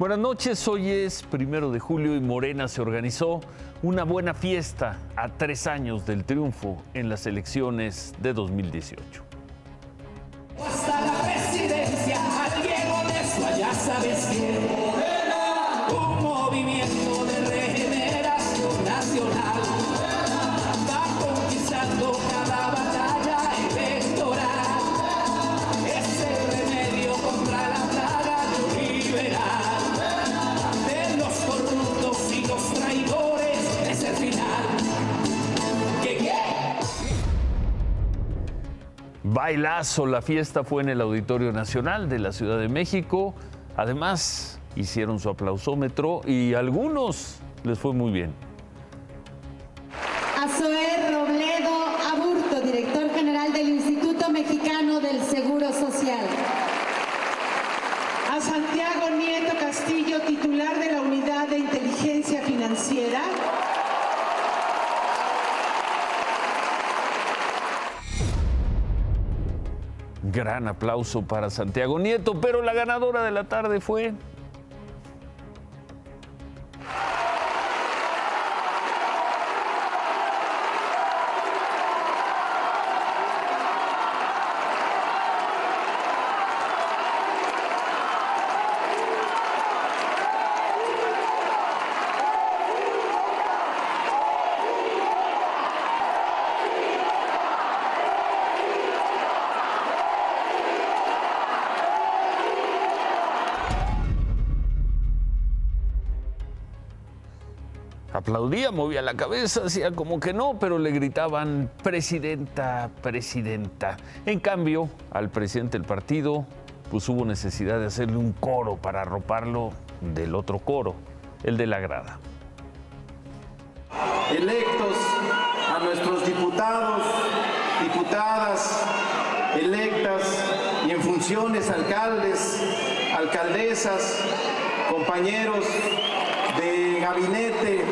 Buenas noches, hoy es 1 de julio y Morena se organizó una buena fiesta a 3 años del triunfo en las elecciones de 2018. Hasta la presidencia, alguien de eso ya sabes quién. Morena, un movimiento de regeneración nacional, va conquistando cada batalla electoral. Es el remedio contra la plaga neoliberal, de los corruptos y los traidores, es el final. ¿Qué? Bailazo, la fiesta fue en el Auditorio Nacional de la Ciudad de México. Además, hicieron su aplausómetro y a algunos les fue muy bien. A Zoé Robledo Aburto, director general del Instituto Mexicano del Seguro Social. A Santiago Nieto Castillo, titular de la Unidad de Inteligencia Financiera. Gran aplauso para Santiago Nieto, pero la ganadora de la tarde fue aplaudía, movía la cabeza, hacía como que no, pero le gritaban presidenta, presidenta. En cambio, al presidente del partido, pues hubo necesidad de hacerle un coro para arroparlo del otro coro, el de la grada. Electos a nuestros diputados, diputadas, electas y en funciones alcaldes, alcaldesas, compañeros de gabinete,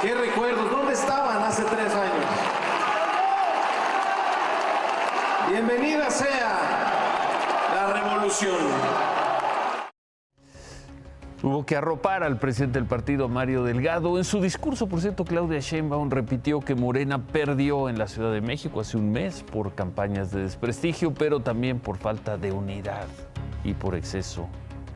¿qué recuerdos? ¿Dónde estaban hace 3 años? Bienvenida sea la revolución. Hubo que arropar al presidente del partido, Mario Delgado. En su discurso, por cierto, Claudia Sheinbaum repitió que Morena perdió en la Ciudad de México hace un mes por campañas de desprestigio, pero también por falta de unidad y por exceso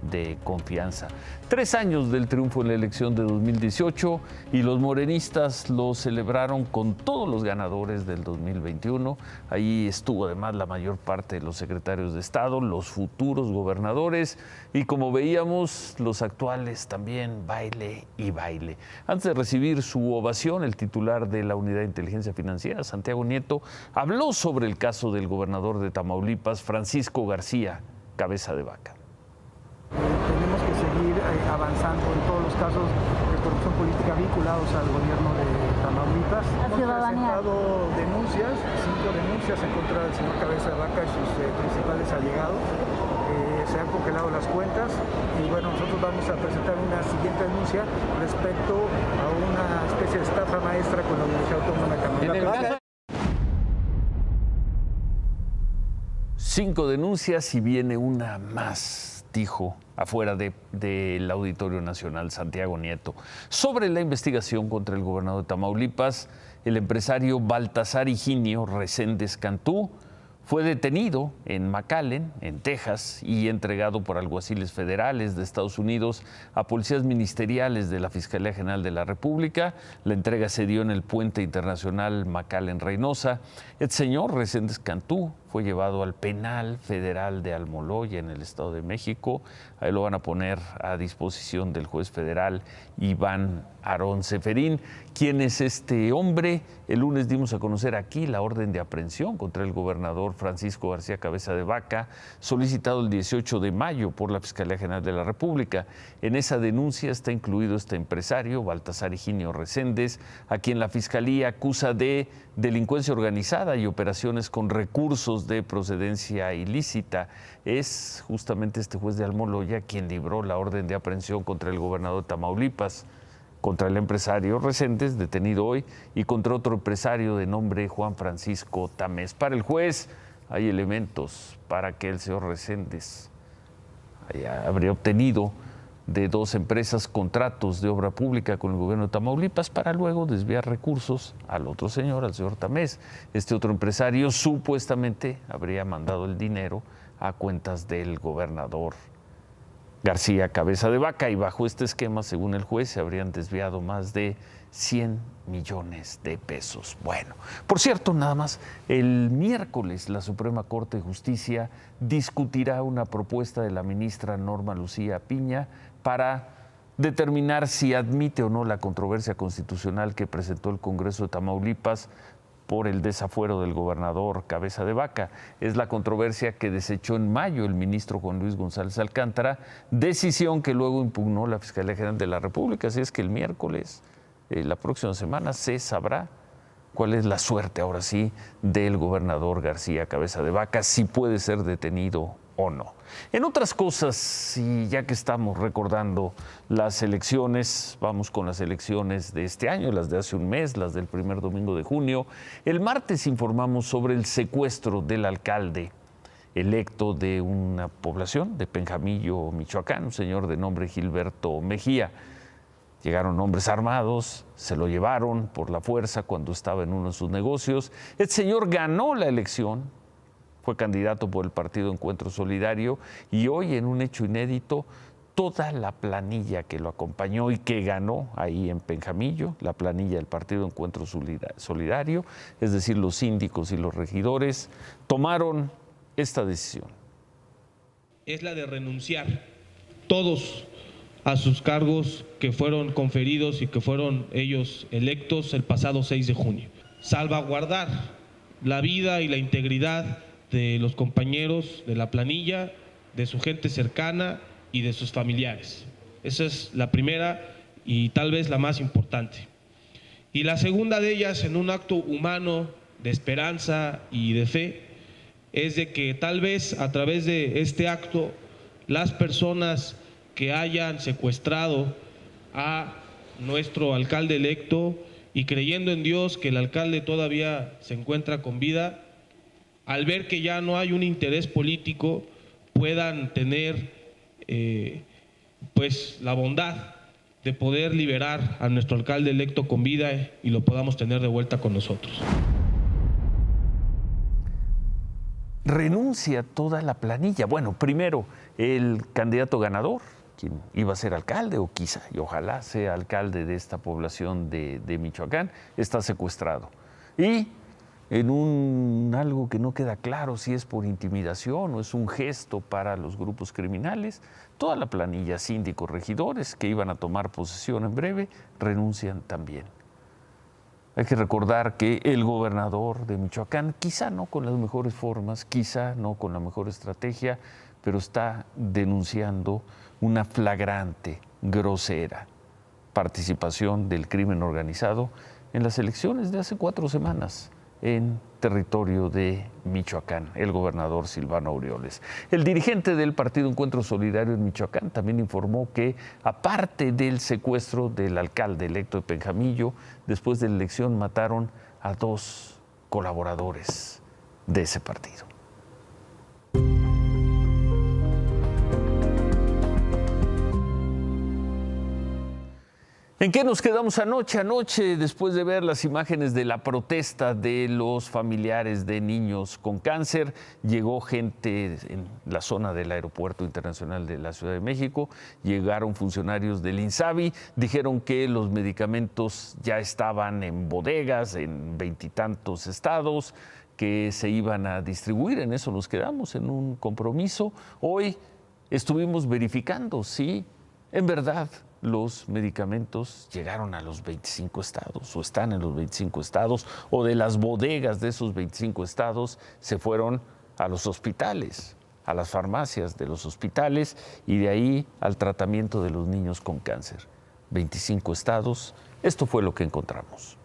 de confianza. 3 años del triunfo en la elección de 2018 y los morenistas lo celebraron con todos los ganadores del 2021. Ahí estuvo además la mayor parte de los secretarios de Estado, los futuros gobernadores y, como veíamos, los actuales también, baile y baile. Antes de recibir su ovación, el titular de la Unidad de Inteligencia Financiera, Santiago Nieto, habló sobre el caso del gobernador de Tamaulipas, Francisco García Cabeza de Vaca. Tenemos que seguir avanzando en todos los casos de corrupción política vinculados al gobierno de Tamaulipas. Hemos presentado denuncias, 5 denuncias en contra del señor Cabeza de Vaca y sus principales allegados. Se han congelado las cuentas y bueno, nosotros vamos a presentar una siguiente denuncia respecto a una especie de estafa maestra con la Universidad Autónoma de Tamaulipas. 5 denuncias y viene una más, dijo afuera del Auditorio Nacional Santiago Nieto. Sobre la investigación contra el gobernador de Tamaulipas, el empresario Baltasar Higinio Reséndez Cantú fue detenido en McAllen, en Texas, y entregado por alguaciles federales de Estados Unidos a policías ministeriales de la Fiscalía General de la República. La entrega se dio en el puente internacional McAllen-Reynosa. El señor Reséndez Cantú fue llevado al penal federal de Almoloya, en el Estado de México. Ahí lo van a poner a disposición del juez federal Iván Aarón Seferín. ¿Quién es este hombre? El lunes dimos a conocer aquí la orden de aprehensión contra el gobernador Francisco García Cabeza de Vaca, solicitado el 18 de mayo por la Fiscalía General de la República. En esa denuncia está incluido este empresario, Baltasar Higinio Reséndez, a quien la Fiscalía acusa de delincuencia organizada y operaciones con recursos de procedencia ilícita. Es justamente este juez de Almoloya quien libró la orden de aprehensión contra el gobernador de Tamaulipas. contra el empresario Reséndez, detenido hoy, y contra otro empresario de nombre Juan Francisco Tamés. Para el juez hay elementos para que el señor Reséndez habría obtenido de 2 empresas contratos de obra pública con el gobierno de Tamaulipas para luego desviar recursos al otro señor, al señor Tamés. Este otro empresario supuestamente habría mandado el dinero a cuentas del gobernador García Cabeza de Vaca, y bajo este esquema, según el juez, se habrían desviado más de 100 millones de pesos. Bueno, por cierto, nada más, el miércoles la Suprema Corte de Justicia discutirá una propuesta de la ministra Norma Lucía Piña para determinar si admite o no la controversia constitucional que presentó el Congreso de Tamaulipas por el desafuero del gobernador Cabeza de Vaca. Es la controversia que desechó en mayo el ministro Juan Luis González Alcántara, decisión que luego impugnó la Fiscalía General de la República. Así es que el miércoles, la próxima semana, se sabrá cuál es la suerte, ahora sí, del gobernador García Cabeza de Vaca, si puede ser detenido o no. En otras cosas, y ya que estamos recordando las elecciones, vamos con las elecciones de este año, las de hace un mes, las del primer domingo de junio. El martes informamos sobre el secuestro del alcalde electo de una población de Penjamillo, Michoacán, un señor de nombre Gilberto Mejía. Llegaron hombres armados, se lo llevaron por la fuerza cuando estaba en uno de sus negocios. El señor ganó la elección, fue candidato por el partido Encuentro Solidario, y hoy, en un hecho inédito, toda la planilla que lo acompañó y que ganó ahí en Penjamillo, la planilla del partido Encuentro Solidario, es decir, los síndicos y los regidores, tomaron esta decisión. Es la de renunciar todos a sus cargos que fueron conferidos y que fueron ellos electos el pasado 6 de junio. Salvaguardar la vida y la integridad de los compañeros de la planilla, de su gente cercana y de sus familiares. Esa es la primera y tal vez la más importante. Y la segunda de ellas, en un acto humano de esperanza y de fe, es de que tal vez a través de este acto las personas que hayan secuestrado a nuestro alcalde electo, y creyendo en Dios que el alcalde todavía se encuentra con vida, al ver que ya no hay un interés político, puedan tener pues la bondad de poder liberar a nuestro alcalde electo con vida y lo podamos tener de vuelta con nosotros. Renuncia toda la planilla. Bueno, primero, el candidato ganador, quien iba a ser alcalde, o quizá y ojalá sea alcalde de esta población de Michoacán, está secuestrado. Y en algo que no queda claro si es por intimidación o es un gesto para los grupos criminales, toda la planilla, síndicos, regidores que iban a tomar posesión en breve, renuncian también. Hay que recordar que el gobernador de Michoacán, quizá no con las mejores formas, quizá no con la mejor estrategia, pero está denunciando una flagrante, grosera participación del crimen organizado en las elecciones de hace 4 semanas en territorio de Michoacán, el gobernador Silvano Aureoles. El dirigente del partido Encuentro Solidario en Michoacán también informó que, aparte del secuestro del alcalde electo de Penjamillo, después de la elección mataron a 2 colaboradores de ese partido. ¿En qué nos quedamos anoche? Anoche, después de ver las imágenes de la protesta de los familiares de niños con cáncer, llegó gente en la zona del Aeropuerto Internacional de la Ciudad de México, llegaron funcionarios del INSABI, dijeron que los medicamentos ya estaban en bodegas en 20 y tantos estados, que se iban a distribuir. En eso nos quedamos, en un compromiso. Hoy estuvimos verificando si en verdad los medicamentos llegaron a los 25 estados o están en los 25 estados, o de las bodegas de esos 25 estados se fueron a los hospitales, a las farmacias de los hospitales, y de ahí al tratamiento de los niños con cáncer. 25 estados, esto fue lo que encontramos.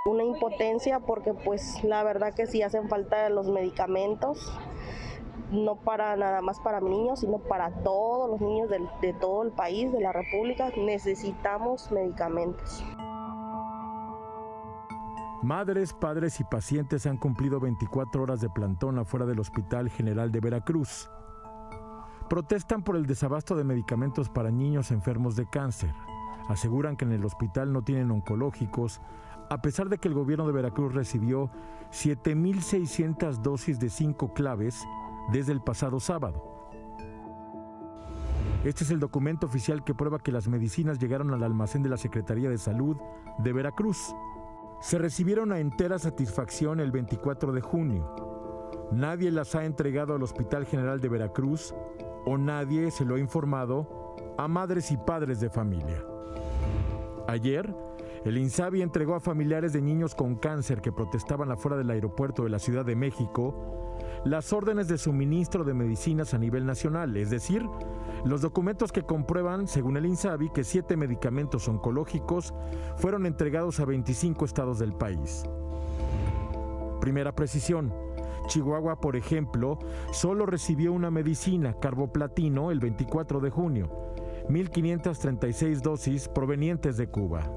Una impotencia porque pues la verdad que sí hacen falta los medicamentos. no para nada más para mi niño, sino para todos los niños de todo el país, de la República. Necesitamos medicamentos. Madres, padres y pacientes han cumplido 24 horas de plantón afuera del Hospital General de Veracruz. Protestan por el desabasto de medicamentos para niños enfermos de cáncer. Aseguran que en el hospital no tienen oncológicos, a pesar de que el gobierno de Veracruz recibió 7,600 dosis de 5 claves desde el pasado sábado. Este es el documento oficial que prueba que las medicinas llegaron al almacén de la Secretaría de Salud de Veracruz. Se recibieron a entera satisfacción el 24 de junio. Nadie las ha entregado al Hospital General de Veracruz o nadie se lo ha informado a madres y padres de familia. Ayer, el INSABI entregó a familiares de niños con cáncer que protestaban afuera del aeropuerto de la Ciudad de México las órdenes de suministro de medicinas a nivel nacional, es decir, los documentos que comprueban, según el INSABI, que 7 medicamentos oncológicos fueron entregados a 25 estados del país. Primera precisión: Chihuahua, por ejemplo, solo recibió una medicina, carboplatino, el 24 de junio, 1,536 dosis provenientes de Cuba.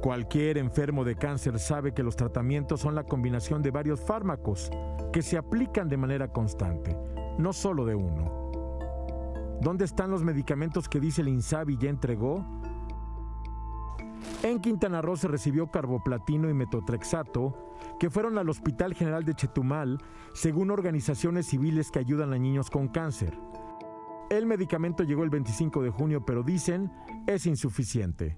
Cualquier enfermo de cáncer sabe que los tratamientos son la combinación de varios fármacos que se aplican de manera constante, no solo de uno. ¿Dónde están los medicamentos que dice el INSABI ya entregó? En Quintana Roo se recibió carboplatino y metotrexato, que fueron al Hospital General de Chetumal, según organizaciones civiles que ayudan a niños con cáncer. El medicamento llegó el 25 de junio, pero dicen es insuficiente.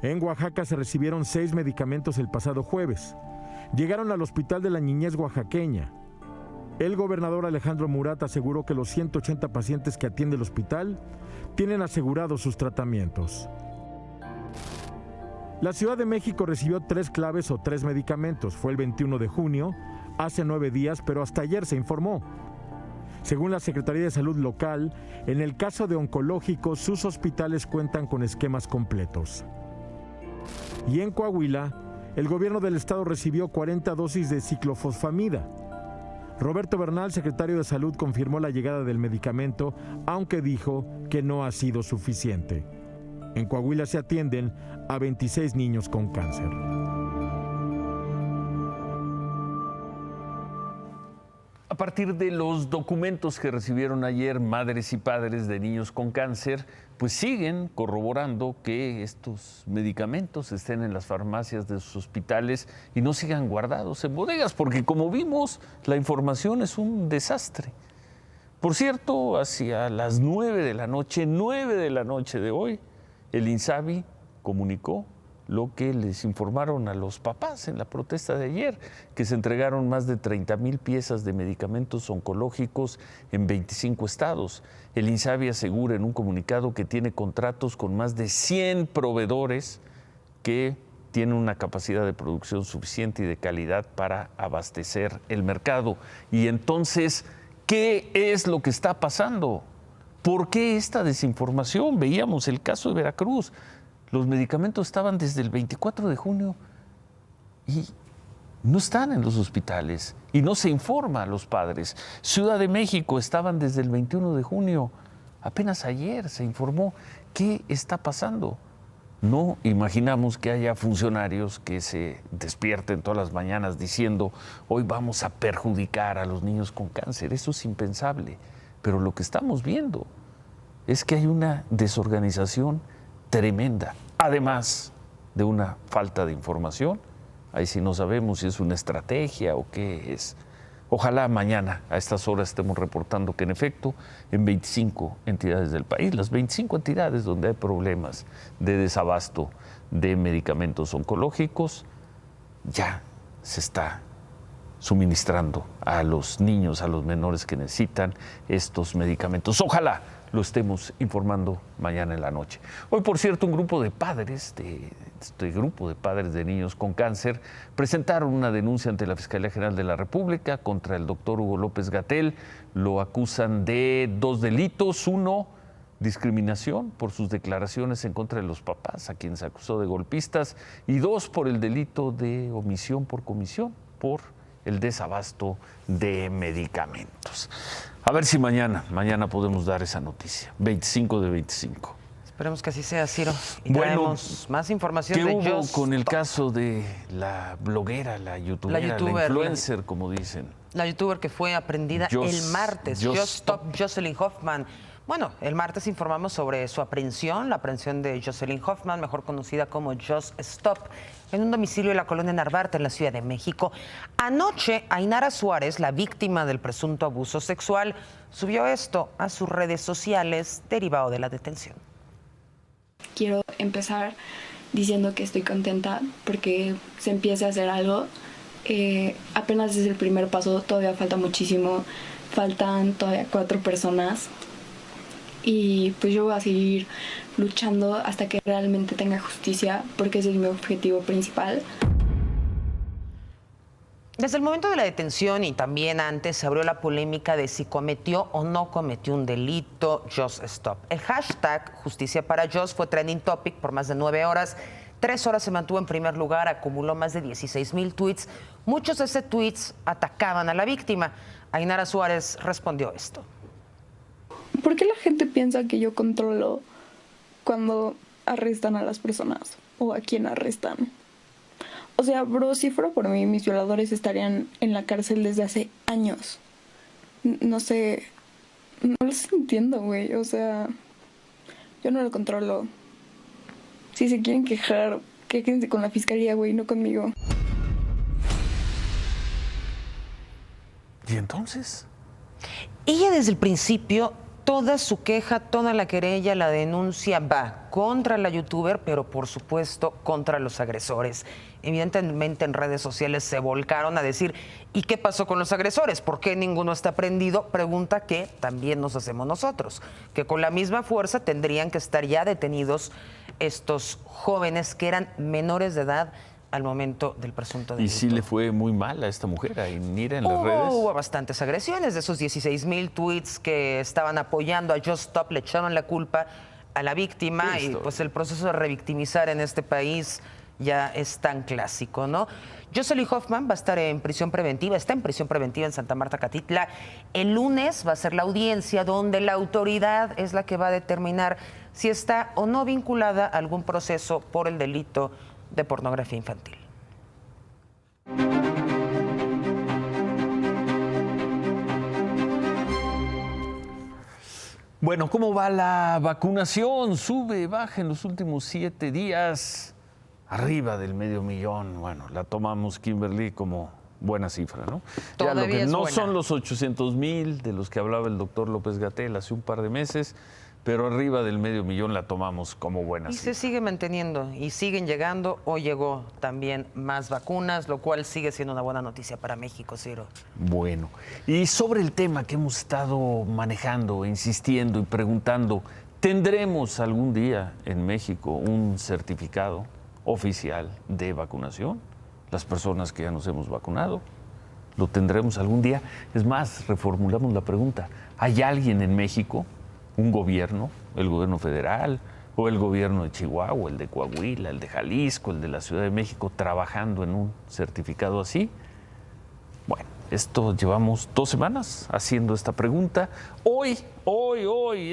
En Oaxaca se recibieron 6 medicamentos el pasado jueves. Llegaron al Hospital de la Niñez Oaxaqueña. El gobernador Alejandro Murat aseguró que los 180 pacientes que atiende el hospital tienen asegurados sus tratamientos. La Ciudad de México recibió 3 claves o 3 medicamentos. Fue el 21 de junio, hace 9 días, pero hasta ayer se informó. Según la Secretaría de Salud local, en el caso de oncológicos, sus hospitales cuentan con esquemas completos. Y en Coahuila, el gobierno del estado recibió 40 dosis de ciclofosfamida. Roberto Bernal, secretario de Salud, confirmó la llegada del medicamento, aunque dijo que no ha sido suficiente. En Coahuila se atienden a 26 niños con cáncer. A partir de los documentos que recibieron ayer madres y padres de niños con cáncer, pues siguen corroborando que estos medicamentos estén en las farmacias de sus hospitales y no sigan guardados en bodegas, porque como vimos, la información es un desastre. Por cierto, hacia las 9 de la noche de hoy, el INSABI comunicó lo que les informaron a los papás en la protesta de ayer, que se entregaron más de 30,000 piezas de medicamentos oncológicos en 25 estados. El INSABI asegura en un comunicado que tiene contratos con más de 100 proveedores que tienen una capacidad de producción suficiente y de calidad para abastecer el mercado. Y entonces, ¿qué es lo que está pasando? ¿Por qué esta desinformación? Veíamos el caso de Veracruz. Los medicamentos estaban desde el 24 de junio y no están en los hospitales y no se informa a los padres. Ciudad de México estaban desde el 21 de junio. Apenas ayer se informó. ¿Qué está pasando? No imaginamos que haya funcionarios que se despierten todas las mañanas diciendo hoy vamos a perjudicar a los niños con cáncer. Eso es impensable. Pero lo que estamos viendo es que hay una desorganización tremenda, además de una falta de información. Ahí sí no sabemos si es una estrategia o qué es. Ojalá mañana a estas horas estemos reportando que en efecto en 25 entidades del país, las 25 entidades donde hay problemas de desabasto de medicamentos oncológicos, ya se está suministrando a los niños, a los menores que necesitan estos medicamentos. Ojalá lo estemos informando mañana en la noche. Hoy, por cierto, un grupo de padres, grupo de padres de niños con cáncer, presentaron una denuncia ante la Fiscalía General de la República contra el doctor Hugo López-Gatell. Lo acusan de 2 delitos. 1, discriminación por sus declaraciones en contra de los papás, a quienes acusó de golpistas. Y 2, por el delito de omisión por comisión, por el desabasto de medicamentos. A ver si mañana podemos dar esa noticia. 25 de 25. Esperemos que así sea, Ciro. Y traemos más información ¿qué de hubo Just con el Stop? caso de la bloguera, la youtuber, la influencer, como dicen? La youtuber que fue aprendida el martes, Just Stop, Jocelyn Hoffman. Bueno, el martes informamos sobre su aprehensión, la aprehensión de Jocelyn Hoffman, mejor conocida como Just Stop, en un domicilio de la colonia Narvarte, en la Ciudad de México. Anoche, Ainara Suárez, la víctima del presunto abuso sexual, subió esto a sus redes sociales derivado de la detención. Quiero empezar diciendo que estoy contenta porque se empieza a hacer algo. Apenas es el primer paso, todavía falta muchísimo. Faltan todavía 4 personas. Y pues yo voy a seguir luchando hasta que realmente tenga justicia, porque ese es mi objetivo principal. Desde el momento de la detención y también antes se abrió la polémica de si cometió o no cometió un delito Just Stop. El hashtag Justicia para Just fue trending topic por más de 9 horas. 3 horas se mantuvo en primer lugar, acumuló más de 16,000 tweets. Muchos de esos tweets atacaban a la víctima. Ainara Suárez respondió esto. ¿Por qué la gente piensa que yo controlo cuando arrestan a las personas o a quién arrestan? O sea, bro, si fuera por mí, mis violadores estarían en la cárcel desde hace años. No sé, no los entiendo, güey. O sea, yo no lo controlo. Si se quieren quejar, quéjense con la fiscalía, güey, no conmigo. ¿Y entonces? Ella desde el principio, toda su queja, toda la querella, la denuncia va contra la youtuber, pero por supuesto contra los agresores. Evidentemente en redes sociales se volcaron a decir, ¿y qué pasó con los agresores? ¿Por qué ninguno está prendido? Pregunta que también nos hacemos nosotros, que con la misma fuerza tendrían que estar ya detenidos estos jóvenes que eran menores de edad al momento del presunto delito. Y sí le fue muy mal a esta mujer, a Ainara, en las redes. Hubo bastantes agresiones. De esos 16,000 tweets que estaban apoyando a Just Stop, le echaban la culpa a la víctima. Y pues el proceso de revictimizar en este país ya es tan clásico, ¿no? Jocelyn Hoffman va a estar en prisión preventiva, está en prisión preventiva en Santa Marta, Catitla. El lunes va a ser la audiencia donde la autoridad es la que va a determinar si está o no vinculada a algún proceso por el delito de pornografía infantil. Bueno, ¿cómo va la vacunación? Sube, baja en los últimos 7 días, arriba del 500,000. Bueno, la tomamos, Kimberly, como buena cifra, ¿no? Ya lo que no son los 800,000 de los que hablaba el doctor López-Gatell hace un par de meses, pero arriba del 500,000 la tomamos como buena cifra. Y se sigue manteniendo y siguen llegando. Hoy llegó también más vacunas, lo cual sigue siendo una buena noticia para México, Ciro. Bueno, y sobre el tema que hemos estado manejando, insistiendo y preguntando, ¿tendremos algún día en México un certificado oficial de vacunación? Las personas que ya nos hemos vacunado, ¿lo tendremos algún día? Es más, reformulamos la pregunta, ¿hay alguien en México, un gobierno, el gobierno federal o el gobierno de Chihuahua, el de Coahuila, el de Jalisco, el de la Ciudad de México, trabajando en un certificado así? Bueno, esto llevamos 2 semanas haciendo esta pregunta. Hoy,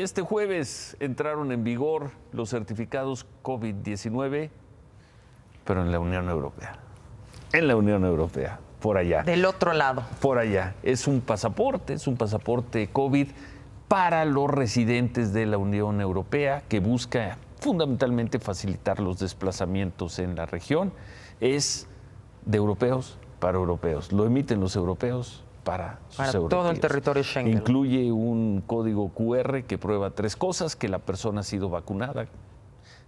este jueves, entraron en vigor los certificados COVID-19, pero en la Unión Europea. En la Unión Europea, por allá. Del otro lado. Por allá. Es un pasaporte COVID para los residentes de la Unión Europea, que busca fundamentalmente facilitar los desplazamientos en la región. Es de europeos para europeos. Lo emiten los europeos para sus europeos. Todo el territorio Schengen. Incluye un código QR que prueba 3 cosas: que la persona ha sido vacunada.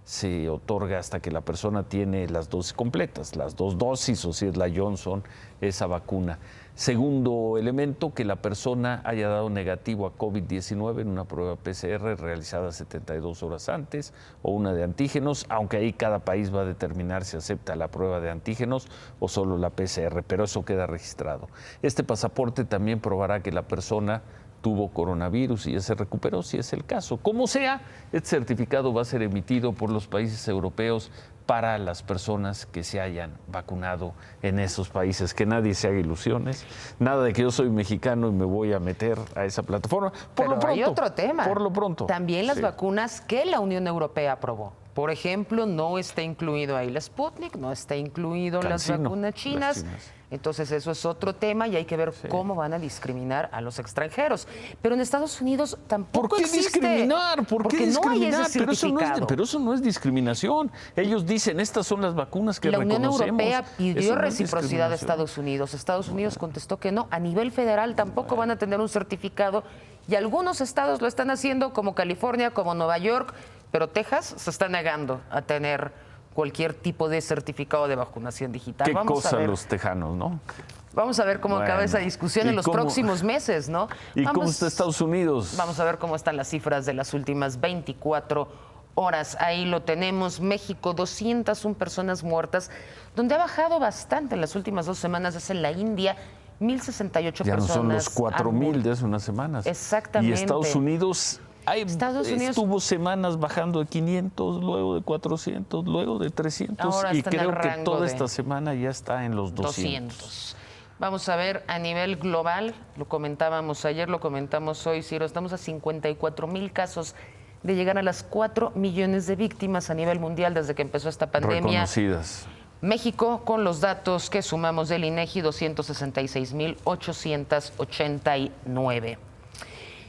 Se otorga hasta que la persona tiene las dosis completas, las 2 dosis, o si es la Johnson, esa vacuna. Segundo elemento, que la persona haya dado negativo a COVID-19 en una prueba PCR realizada 72 horas antes, o una de antígenos, aunque ahí cada país va a determinar si acepta la prueba de antígenos o solo la PCR, pero eso queda registrado. Este pasaporte también probará que la persona tuvo coronavirus y ya se recuperó, si es el caso. Como sea, este certificado va a ser emitido por los países europeos para las personas que se hayan vacunado en esos países. Que nadie se haga ilusiones, nada de que yo soy mexicano y me voy a meter a esa plataforma. Pero hay otro tema. Por lo pronto. También las vacunas que la Unión Europea aprobó. Por ejemplo, no está incluido ahí la Sputnik, no está incluido las vacunas chinas. Entonces eso es otro tema y hay que ver cómo van a discriminar a los extranjeros. Pero en Estados Unidos tampoco existe. Discriminar? ¿Por qué discriminar? No hay ese certificado. Pero eso no es discriminación. Ellos dicen, estas son las vacunas que reconocemos. La Unión Europea pidió reciprocidad a Estados Unidos. Estados Unidos contestó que no. A nivel federal tampoco van a tener un certificado y algunos estados lo están haciendo, como California, como Nueva York, pero Texas se está negando a tener cualquier tipo de certificado de vacunación digital. Qué cosa los tejanos, ¿no? Vamos a ver cómo acaba esa discusión en los próximos meses, ¿no? ¿Y cómo está Estados Unidos? Vamos a ver cómo están las cifras de las últimas 24 horas. Ahí lo tenemos. México, 201 personas muertas, donde ha bajado bastante en las últimas 2 semanas. Es en la India, 1,068 personas. Ya no son los 4,000 de hace unas semanas. Exactamente. Y Estados Unidos estuvo semanas bajando de 500, luego de 400, luego de 300 y creo que toda esta semana ya está en los 200. Vamos a ver a nivel global, lo comentábamos ayer, lo comentamos hoy, Ciro, estamos a 54,000 casos de llegar a las 4 millones de víctimas a nivel mundial desde que empezó esta pandemia. Reconocidas. México, con los datos que sumamos del INEGI, 266,889.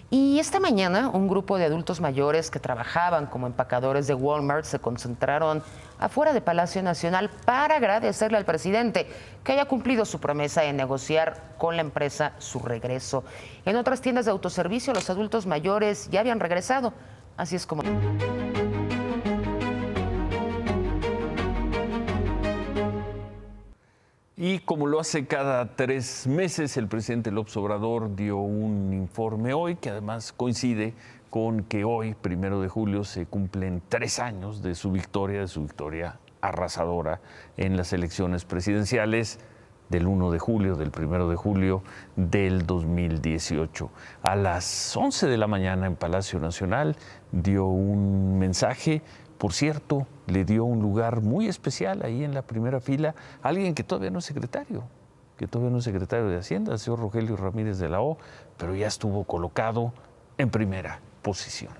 Y esta mañana un grupo de adultos mayores que trabajaban como empacadores de Walmart se concentraron afuera de Palacio Nacional para agradecerle al presidente que haya cumplido su promesa de negociar con la empresa su regreso. En otras tiendas de autoservicio los adultos mayores ya habían regresado. Así es como... Y como lo hace cada 3 meses, el presidente López Obrador dio un informe hoy que además coincide con que hoy, 1 de julio, se cumplen 3 años de su victoria arrasadora en las elecciones presidenciales del 1 de julio, del 1 de julio del 2018. A las 11 de la mañana en Palacio Nacional dio un mensaje. Por cierto, le dio un lugar muy especial ahí en la primera fila a alguien que todavía no es secretario, de Hacienda, el señor Rogelio Ramírez de la O, pero ya estuvo colocado en primera posición.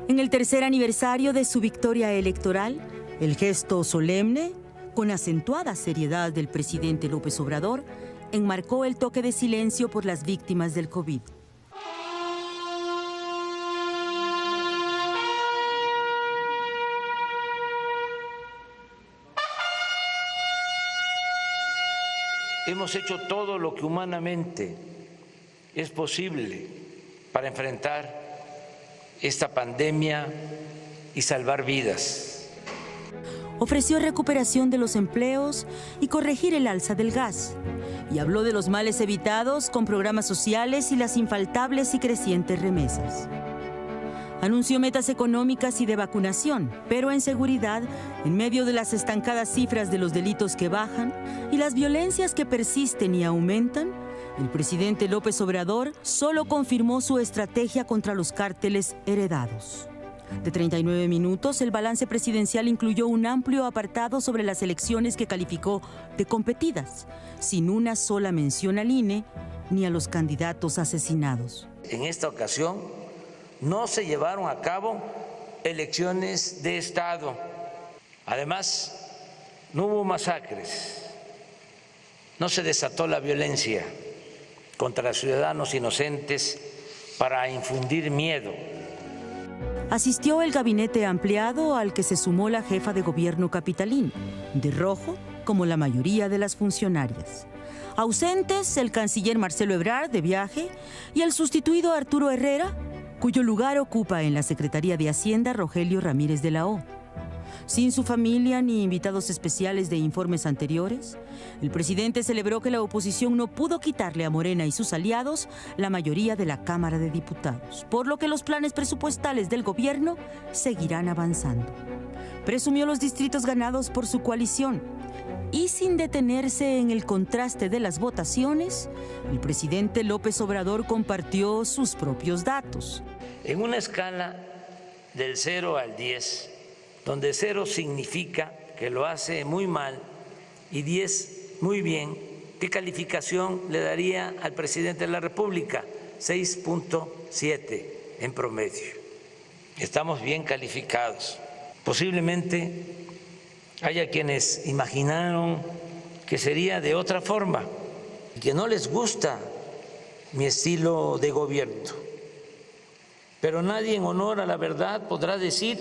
En el tercer aniversario de su victoria electoral, el gesto solemne, con acentuada seriedad del presidente López Obrador, enmarcó el toque de silencio por las víctimas del COVID. Hemos hecho todo lo que humanamente es posible para enfrentar esta pandemia y salvar vidas. Ofreció recuperación de los empleos y corregir el alza del gas. Y habló de los males evitados con programas sociales y las infaltables y crecientes remesas. Anunció metas económicas y de vacunación, pero en seguridad, en medio de las estancadas cifras de los delitos que bajan y las violencias que persisten y aumentan, el presidente López Obrador solo confirmó su estrategia contra los cárteles heredados. De 39 minutos, el balance presidencial incluyó un amplio apartado sobre las elecciones que calificó de competidas, sin una sola mención al INE ni a los candidatos asesinados. En esta ocasión, no se llevaron a cabo elecciones de Estado. Además, no hubo masacres, no se desató la violencia contra ciudadanos inocentes para infundir miedo. Asistió el gabinete ampliado al que se sumó la jefa de gobierno capitalino, de rojo como la mayoría de las funcionarias. Ausentes el canciller Marcelo Ebrard, de viaje, y el sustituido Arturo Herrera, cuyo lugar ocupa en la Secretaría de Hacienda Rogelio Ramírez de la O. Sin su familia ni invitados especiales de informes anteriores, el presidente celebró que la oposición no pudo quitarle a Morena y sus aliados la mayoría de la Cámara de Diputados, por lo que los planes presupuestales del gobierno seguirán avanzando. Presumió los distritos ganados por su coalición Y sin detenerse en el contraste de las votaciones, el presidente López Obrador compartió sus propios datos. En una escala del 0 al 10, donde 0 significa que lo hace muy mal y 10 muy bien, ¿qué calificación le daría al presidente de la República? 6.7 en promedio. Estamos bien calificados. Posiblemente haya quienes imaginaron que sería de otra forma, que no les gusta mi estilo de gobierno. Pero nadie en honor a la verdad podrá decir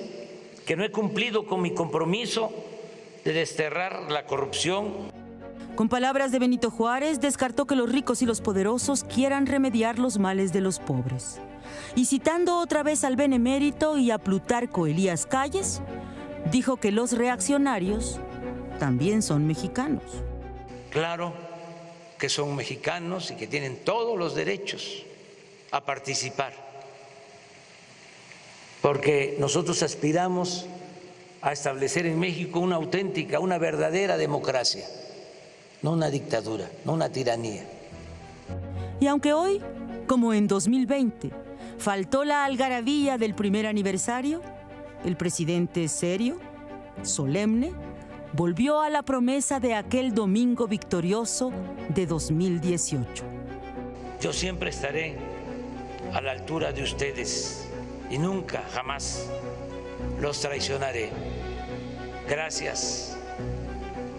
que no he cumplido con mi compromiso de desterrar la corrupción. Con palabras de Benito Juárez, descartó que los ricos y los poderosos quieran remediar los males de los pobres. Y citando otra vez al benemérito y a Plutarco Elías Calles, dijo que los reaccionarios también son mexicanos. Claro que son mexicanos y que tienen todos los derechos a participar, porque nosotros aspiramos a establecer en México una auténtica, una verdadera democracia, no una dictadura, no una tiranía. Y aunque hoy, como en 2020, faltó la algarabía del primer aniversario, el presidente serio, solemne, volvió a la promesa de aquel domingo victorioso de 2018. Yo siempre estaré a la altura de ustedes y nunca, jamás los traicionaré. Gracias,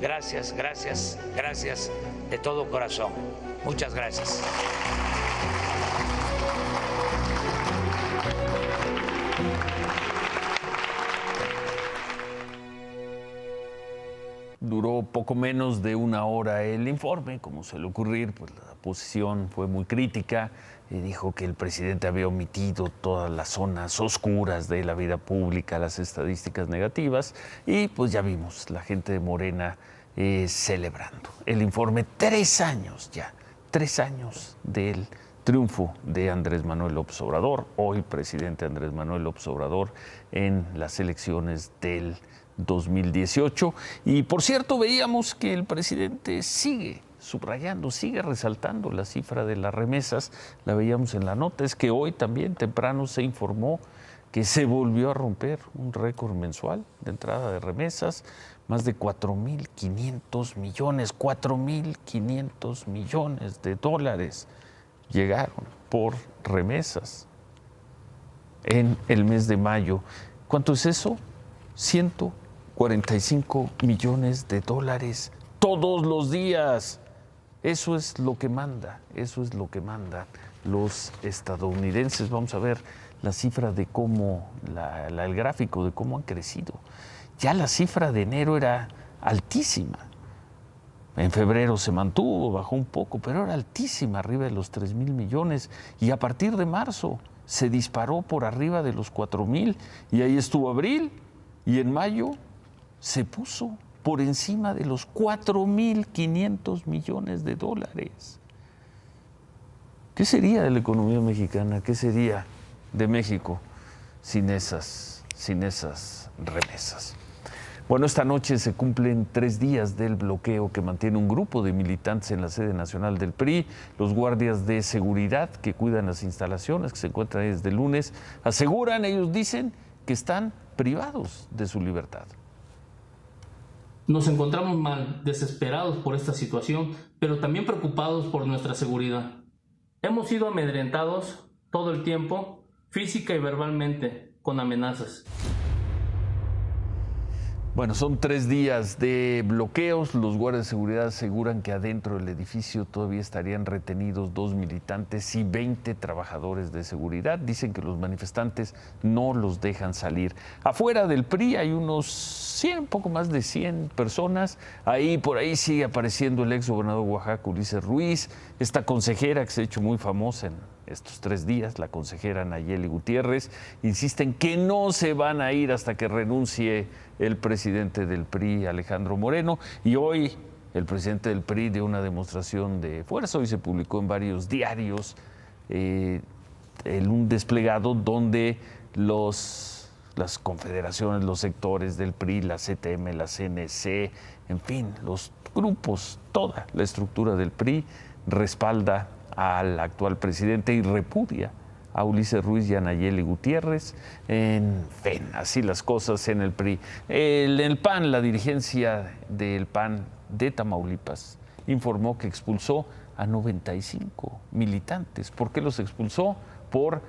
gracias, gracias, gracias de todo corazón. Muchas gracias. Duró poco menos de una hora el informe, como suele ocurrir, pues la oposición fue muy crítica y dijo que el presidente había omitido todas las zonas oscuras de la vida pública, las estadísticas negativas, y pues ya vimos la gente de Morena celebrando el informe. 3 años ya, 3 años del triunfo de Andrés Manuel López Obrador, hoy presidente Andrés Manuel López Obrador, en las elecciones del 2018. Y por cierto, veíamos que el presidente sigue subrayando, sigue resaltando la cifra de las remesas. La veíamos en la nota. Es que hoy también temprano se informó que se volvió a romper un récord mensual de entrada de remesas. Más de 4.500 millones, 4.500 millones de dólares llegaron por remesas en el mes de mayo. ¿Cuánto es eso? 145 millones de dólares todos los días. Eso es lo que manda, eso es lo que mandan los estadounidenses. Vamos a ver la cifra de cómo, el gráfico de cómo han crecido. Ya la cifra de enero era altísima. En febrero se mantuvo, bajó un poco, pero era altísima, arriba de los 3,000 millones. Y a partir de marzo se disparó por arriba de los 4,000. Y ahí estuvo abril. Y en mayo se puso por encima de los 4,500 millones de dólares. ¿Qué sería de la economía mexicana? ¿Qué sería de México sin esas remesas? Bueno, esta noche se cumplen 3 días del bloqueo que mantiene un grupo de militantes en la sede nacional del PRI. Los guardias de seguridad que cuidan las instalaciones, que se encuentran ahí desde el lunes, aseguran, ellos dicen, que están privados de su libertad. Nos encontramos mal, desesperados por esta situación, pero también preocupados por nuestra seguridad. Hemos sido amedrentados todo el tiempo, física y verbalmente, con amenazas. Bueno, son 3 días de bloqueos. Los guardias de seguridad aseguran que adentro del edificio todavía estarían retenidos 2 militantes y 20 trabajadores de seguridad. Dicen que los manifestantes no los dejan salir. Afuera del PRI hay unos 100, poco más de 100 personas. Por ahí sigue apareciendo el ex gobernador de Oaxaca, Ulises Ruiz, esta consejera que se ha hecho muy famosa en estos 3 días, la consejera Nayeli Gutiérrez. Insisten que no se van a ir hasta que renuncie el presidente del PRI, Alejandro Moreno. Y hoy el presidente del PRI dio una demostración de fuerza. Hoy se publicó en varios diarios un desplegado donde las confederaciones, los sectores del PRI, la CTM, la CNC, en fin, los grupos, toda la estructura del PRI respalda al actual presidente y repudia a Ulises Ruiz y a Nayeli Gutiérrez. En fin, así las cosas en el PRI. En el PAN, la dirigencia del PAN de Tamaulipas informó que expulsó a 95 militantes. ¿Por qué los expulsó? Por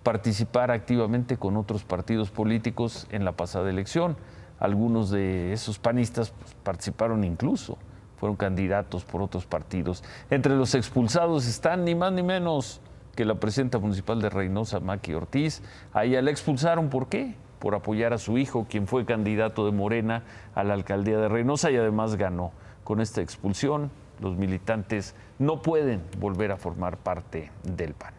participar activamente con otros partidos políticos en la pasada elección. Algunos de esos panistas participaron incluso, fueron candidatos por otros partidos. Entre los expulsados están ni más ni menos que la presidenta municipal de Reynosa, Maki Ortiz. A ella la expulsaron, ¿por qué? Por apoyar a su hijo, quien fue candidato de Morena a la alcaldía de Reynosa y además ganó. Con esta expulsión, los militantes no pueden volver a formar parte del PAN.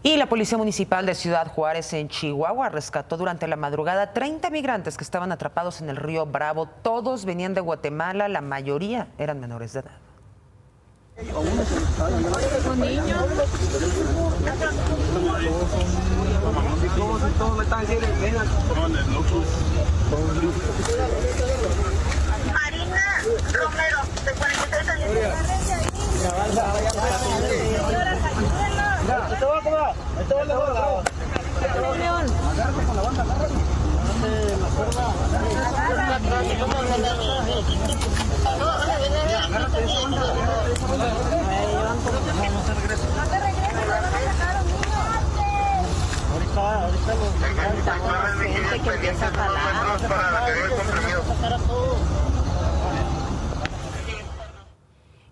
Y la Policía Municipal de Ciudad Juárez, en Chihuahua, rescató durante la madrugada 30 migrantes que estaban atrapados en el río Bravo. Todos venían de Guatemala, la mayoría eran menores de edad. ¿Son niños? Marina Romero, de 43 años.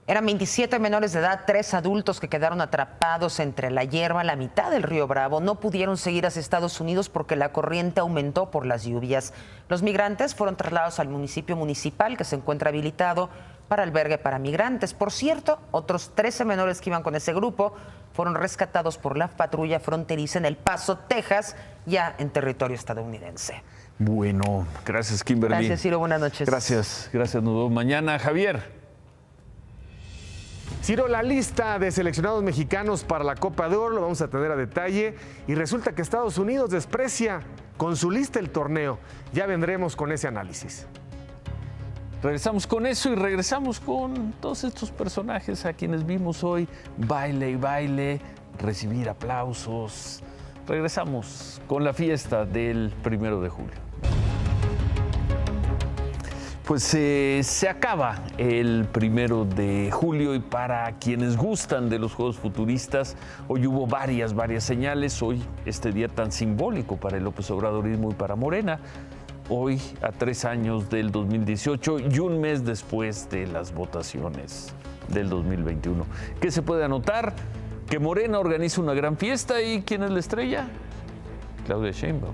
Eran 27 menores de edad, 3 adultos que quedaron atrapados entre la hierba a la mitad del río Bravo. No pudieron seguir hacia Estados Unidos porque la corriente aumentó por las lluvias. Los migrantes fueron trasladados al municipio municipal, que se encuentra habilitado para albergue para migrantes. Por cierto, otros 13 menores que iban con ese grupo fueron rescatados por la patrulla fronteriza en El Paso, Texas, ya en territorio estadounidense. Bueno, gracias, Kimberly. Gracias, Ciro. Buenas noches. Gracias, nos vemos mañana. Javier. Ciro, la lista de seleccionados mexicanos para la Copa de Oro lo vamos a tener a detalle y resulta que Estados Unidos desprecia con su lista el torneo. Ya vendremos con ese análisis. Regresamos con eso y regresamos con todos estos personajes a quienes vimos hoy baile y baile, recibir aplausos. Regresamos con la fiesta del 1 de julio. Pues se acaba el 1 de julio y para quienes gustan de los Juegos Futuristas, hoy hubo varias señales. Hoy, este día tan simbólico para el López Obradorismo y para Morena. Hoy, a 3 años del 2018 y un mes después de las votaciones del 2021. ¿Qué se puede anotar? Que Morena organiza una gran fiesta y ¿quién es la estrella? Claudia Sheinbaum.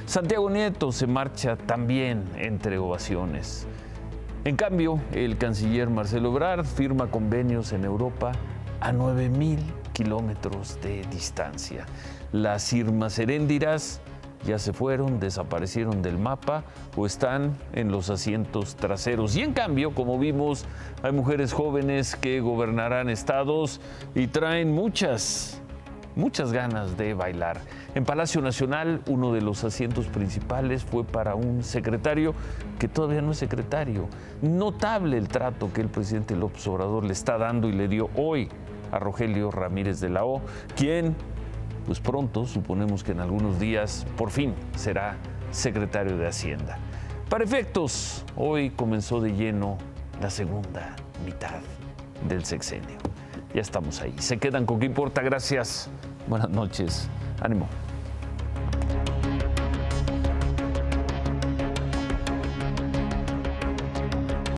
Santiago Nieto se marcha también entre ovaciones. En cambio, el canciller Marcelo Ebrard firma convenios en Europa a 9,000 kilómetros de distancia. Las Irmas Heréndiras ya se fueron, desaparecieron del mapa o están en los asientos traseros. Y en cambio, como vimos, hay mujeres jóvenes que gobernarán estados y traen muchas ganas de bailar. En Palacio Nacional, uno de los asientos principales fue para un secretario que todavía no es secretario. Notable el trato que el presidente López Obrador le está dando y le dio hoy a Rogelio Ramírez de la O, quien, pues pronto, suponemos que en algunos días, por fin será secretario de Hacienda. Para efectos, hoy comenzó de lleno la segunda mitad del sexenio. Ya estamos ahí. Se quedan con ¿Qué importa? Gracias. Buenas noches. Ánimo.